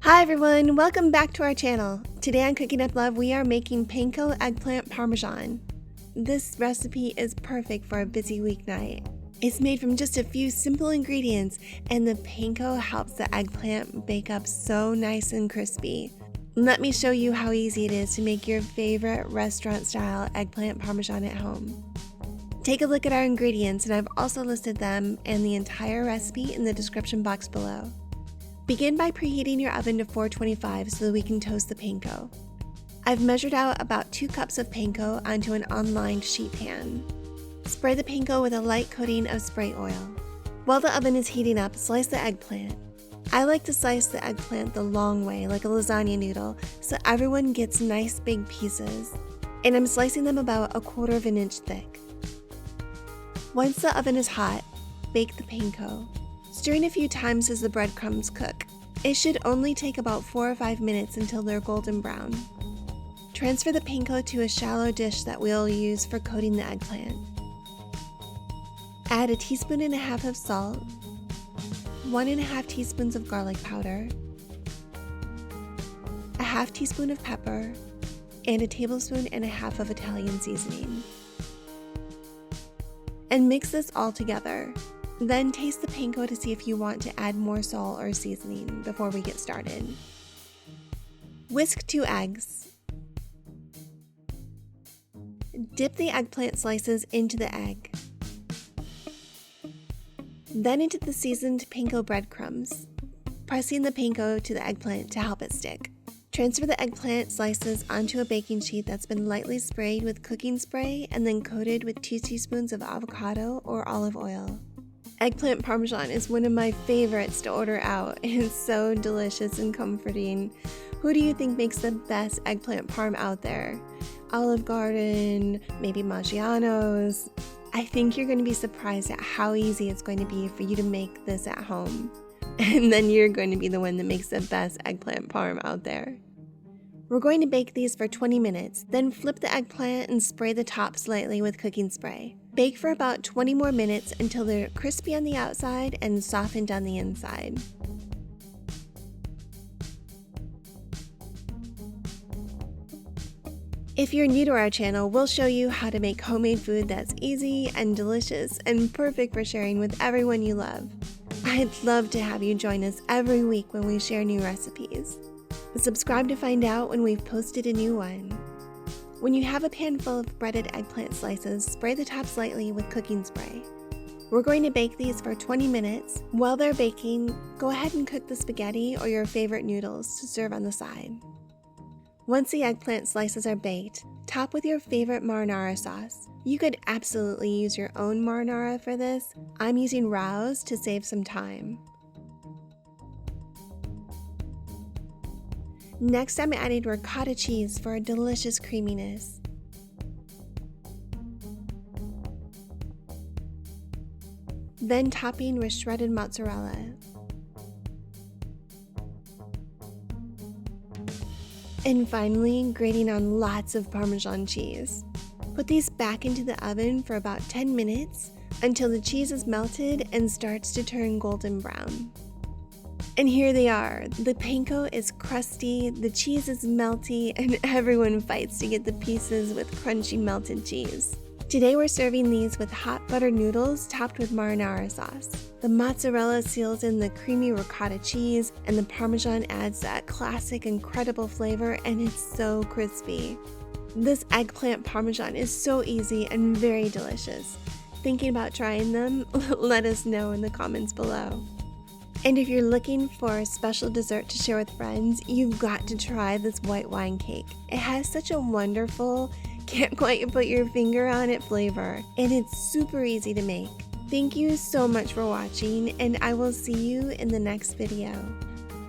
Hi everyone, welcome back to our channel. Today on Cooking Up Love, we are making Panko Eggplant Parmesan. This recipe is perfect for a busy weeknight. It's made from just a few simple ingredients, and the panko helps the eggplant bake up so nice and crispy. Let me show you how easy it is to make your favorite restaurant-style eggplant parmesan at home. Take a look at our ingredients, and I've also listed them and the entire recipe in the description box below. Begin by preheating your oven to 425 so that we can toast the panko. I've measured out about 2 cups of panko onto an unlined sheet pan. Spray the panko with a light coating of spray oil. While the oven is heating up, slice the eggplant. I like to slice the eggplant the long way, like a lasagna noodle, so everyone gets nice big pieces. And I'm slicing them about 1/4 of an inch thick. Once the oven is hot, bake the panko. Stirring a few times as the breadcrumbs cook. It should only take about 4 or 5 minutes until they're golden brown. Transfer the panko to a shallow dish that we'll use for coating the eggplant. Add 1.5 teaspoons of salt, 1.5 teaspoons of garlic powder, 1/2 teaspoon of pepper, and 1.5 tablespoons of Italian seasoning. And mix this all together. Then taste the panko to see if you want to add more salt or seasoning before we get started. Whisk 2 eggs. Dip the eggplant slices into the egg. Then into the seasoned panko breadcrumbs, pressing the panko to the eggplant to help it stick. Transfer the eggplant slices onto a baking sheet that's been lightly sprayed with cooking spray and then coated with 2 teaspoons of avocado or olive oil. Eggplant parmesan is one of my favorites to order out. It's so delicious and comforting. Who do you think makes the best eggplant parm out there? Olive Garden, maybe Maggiano's. I think you're going to be surprised at how easy it's going to be for you to make this at home. And then you're going to be the one that makes the best eggplant parm out there. We're going to bake these for 20 minutes, then flip the eggplant and spray the top slightly with cooking spray. Bake for about 20 more minutes until they're crispy on the outside and softened on the inside. If you're new to our channel, we'll show you how to make homemade food that's easy and delicious and perfect for sharing with everyone you love. I'd love to have you join us every week when we share new recipes. Subscribe to find out when we've posted a new one. When you have a pan full of breaded eggplant slices, spray the top slightly with cooking spray. We're going to bake these for 20 minutes. While they're baking, go ahead and cook the spaghetti or your favorite noodles to serve on the side. Once the eggplant slices are baked, top with your favorite marinara sauce. You could absolutely use your own marinara for this. I'm using Rao's to save some time. Next, I'm adding ricotta cheese for a delicious creaminess. Then topping with shredded mozzarella. And finally, grating on lots of Parmesan cheese. Put these back into the oven for about 10 minutes until the cheese is melted and starts to turn golden brown. And here they are. The panko is crusty, the cheese is melty, and everyone fights to get the pieces with crunchy melted cheese. Today we're serving these with hot buttered noodles topped with marinara sauce. The mozzarella seals in the creamy ricotta cheese, and the Parmesan adds that classic incredible flavor, and it's so crispy. This eggplant Parmesan is so easy and very delicious. Thinking about trying them? Let us know in the comments below. And if you're looking for a special dessert to share with friends, you've got to try this white wine cake. It has such a wonderful, can't quite put your finger on it flavor, and it's super easy to make. Thank you so much for watching, and I will see you in the next video.